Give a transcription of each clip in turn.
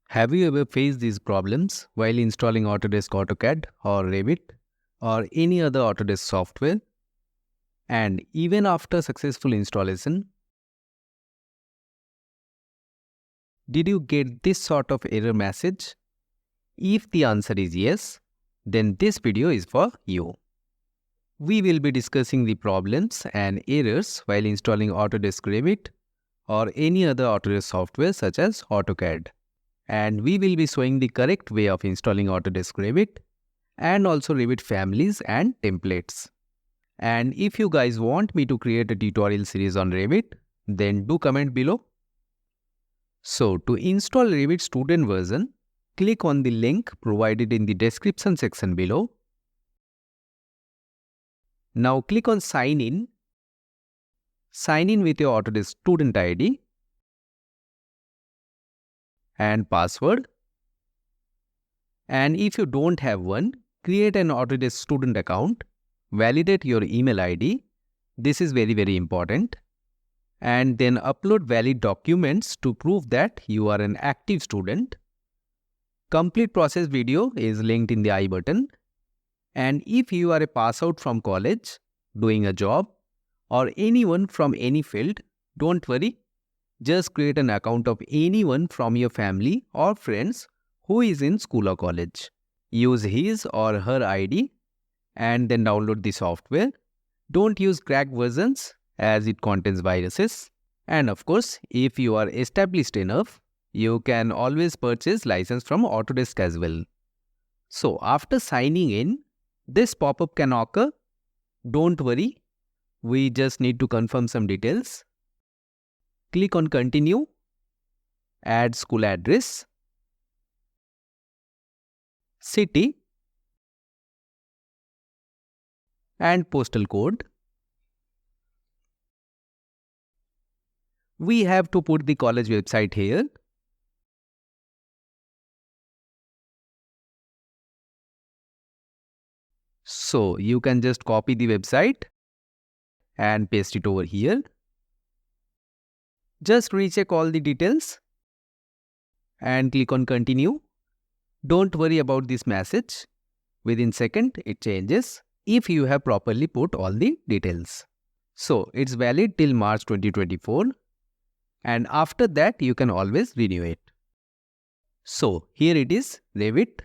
Have you ever faced these problems while installing Autodesk AutoCAD or Revit or any other Autodesk software? And even after successful installation, did you get this sort of error message? If the answer is yes, then this video is for you. We will be discussing the problems and errors while installing Autodesk Revit or any other Autodesk software such as AutoCAD. And we will be showing the correct way of installing Autodesk Revit and also Revit families and templates. And if you guys want me to create a tutorial series on Revit, then do comment below. So to install Revit student version, click on the link provided in the description section below. Now click on sign in. Sign in with your Autodesk student ID and password. And if you don't have one, create an Autodesk student account, validate your email ID. This is very important. And then upload valid documents to prove that you are an active student. Complete process video is linked in the I button. And if you are a pass out from college, doing a job, or anyone from any field, don't worry. Just create an account of anyone from your family or friends who is in school or college. Use his or her ID and then download the software. Don't use cracked versions as it contains viruses. And of course, if you are established enough, you can always purchase license from Autodesk as well. So after signing in, this pop-up can occur. Don't worry, we just need to confirm some details. Click on continue, add school address, city, and postal code. We have to put the college website here. So you can just copy the website and paste it over here. Just recheck all the details and click on continue. Don't worry about this message. Within second, it changes if you have properly put all the details. So it's valid till March 2024. And after that, you can always renew it. So here it is, Revit.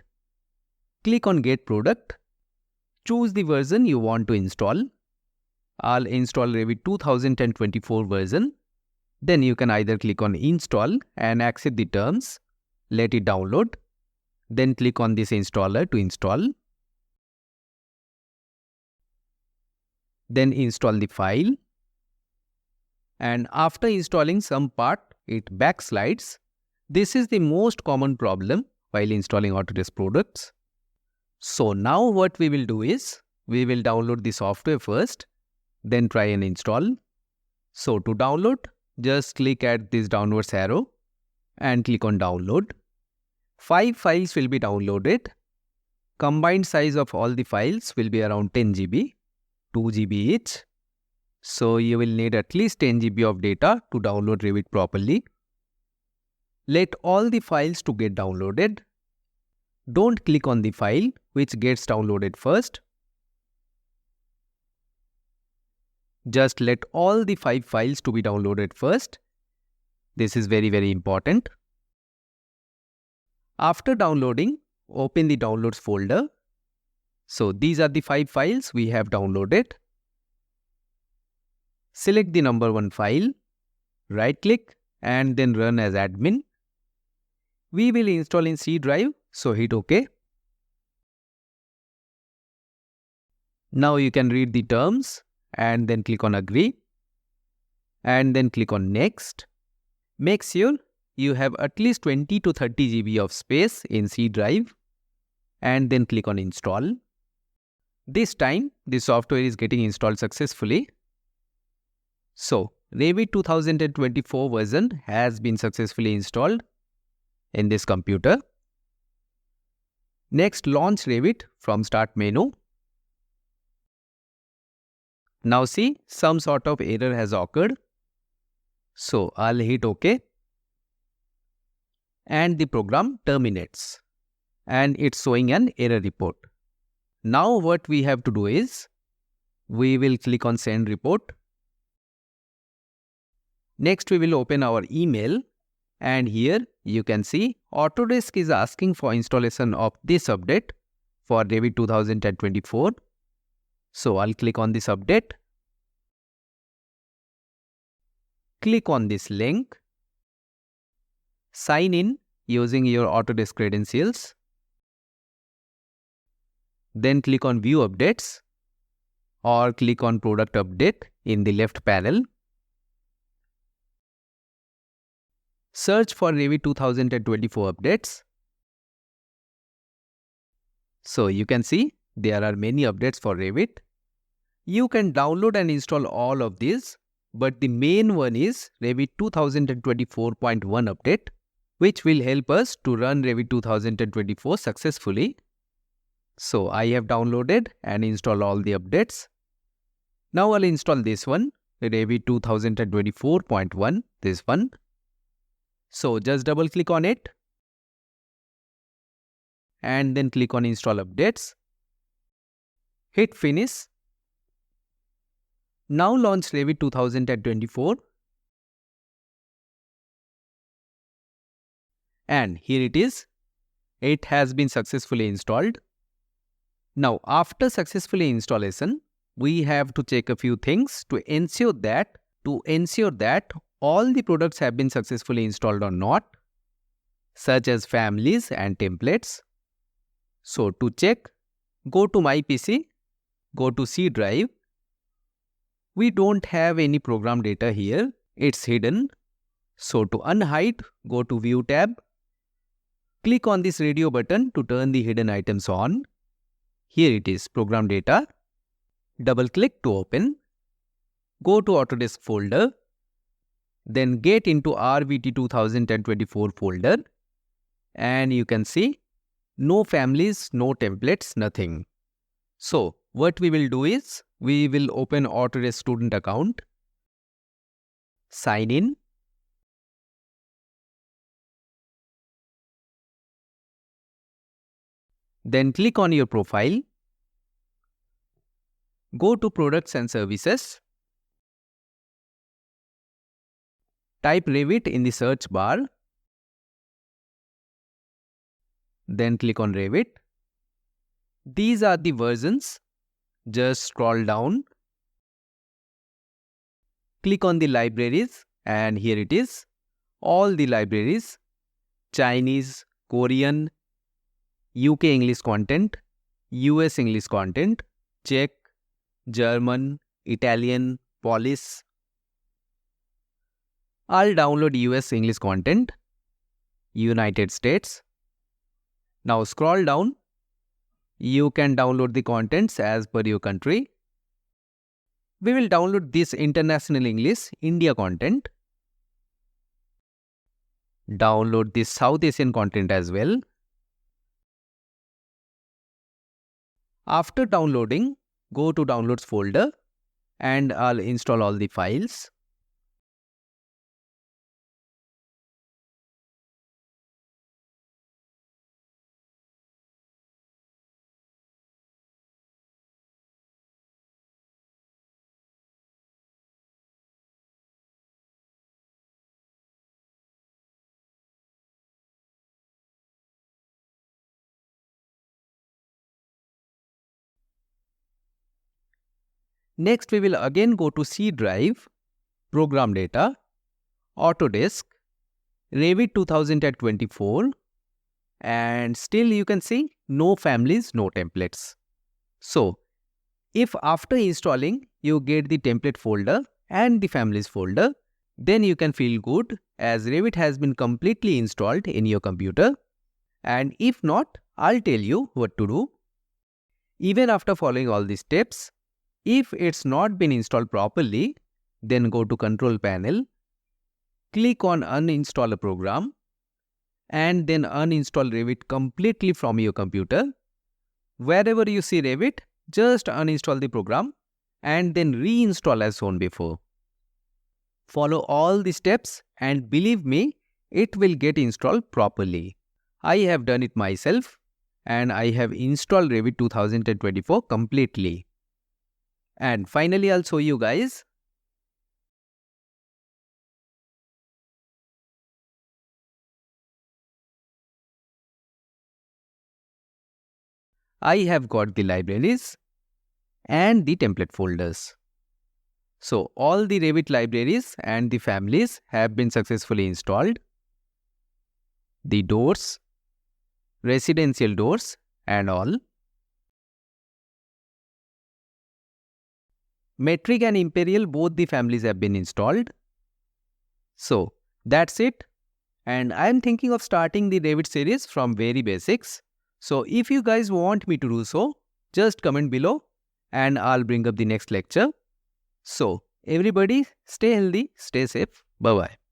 Click on Get Product. Choose the version you want to install. I'll install Revit 2024 version. Then you can either click on Install and accept the terms. Let it download. Then click on this installer to install. Then install the file. And after installing some part, it backslides. This is the most common problem while installing Autodesk products. So now what we will do is, we will download the software first, then try and install. So to download, just click at this downwards arrow and click on download. 5 files will be downloaded. Combined size of all the files will be around 10 GB, 2 GB each. So you will need at least 10 GB of data to download Revit properly. Let all the files to get downloaded. Don't click on the file which gets downloaded first. Just let all the 5 files to be downloaded first. This is very important. After downloading, open the downloads folder. So these are the 5 files we have downloaded. Select the number 1 file, right click and then run as admin. We will install in C drive, so hit OK. Now you can read the terms and then click on agree and then click on next. Make sure you have at least 20 to 30 GB of space in C drive and then click on install. This time the software is getting installed successfully. So Revit 2024 version has been successfully installed in this computer. Next, launch Revit from Start menu. Now see, some sort of error has occurred. So I'll hit OK. and the program terminates and it's showing an error report. Now what we have to do is, we will click on send report. Next we will open our email, and here you can see Autodesk is asking for installation of this update for Revit 2024. So I'll click on this update. Click on this link. Sign in using your Autodesk credentials. Then click on View Updates or click on Product Update in the left panel. Search for Revit 2024 updates. So you can see there are many updates for Revit. You can download and install all of these, but the main one is Revit 2024.1 update, which will help us to run Revit 2024 successfully. So I have downloaded and installed all the updates. Now I'll install this one, Revit 2024.1, this one. So just double click on it and then click on install updates. Hit finish. Now launch Revit 2024. And here it is. It has been successfully installed. Now after successfully installation, we have to check a few things to ensure that all the products have been successfully installed or not, such as families and templates. So to check, go to My PC, go to C drive. We don't have any program data here, it's hidden. So to unhide, go to View tab. Click on this radio button to turn the hidden items on. Here it is, program data. Double click to open. Go to Autodesk folder. Then get into RVT 2024 folder. And you can see no families, no templates, nothing. So what we will do is, we will open Autodesk student account. Sign in. Then click on your profile. Go to Products and Services. Type Revit in the search bar. Then click on Revit. These are the versions. Just scroll down. Click on the libraries and here it is. All the libraries. Chinese, Korean, UK English content, US English content, Czech, German, Italian, Polish. I'll download US English content, United States. Now scroll down. You can download the contents as per your country. We will download this International English, India content. Download this South Asian content as well. After downloading, go to Downloads folder and I'll install all the files. Next, we will again go to C drive, Program Data, Autodesk, Revit 2024, and still you can see no families, no templates. So, if after installing you get the template folder and the families folder, then you can feel good as Revit has been completely installed in your computer. And if not, I'll tell you what to do. Even after following all these steps, if it's not been installed properly, then go to Control Panel, click on Uninstall a program, and then uninstall Revit completely from your computer. Wherever you see Revit, just uninstall the program and then reinstall as shown before. Follow all the steps and believe me, it will get installed properly. I have done it myself and I have installed Revit 2024 completely. And finally, I'll show you guys. I have got the libraries and the template folders. So all the Revit libraries and the families have been successfully installed. The doors, residential doors and all. Metric and Imperial, both the families have been installed. So that's it. And I'm thinking of starting the Revit series from very basics. So if you guys want me to do so, just comment below and I'll bring up the next lecture. So everybody stay healthy, stay safe. Bye-bye.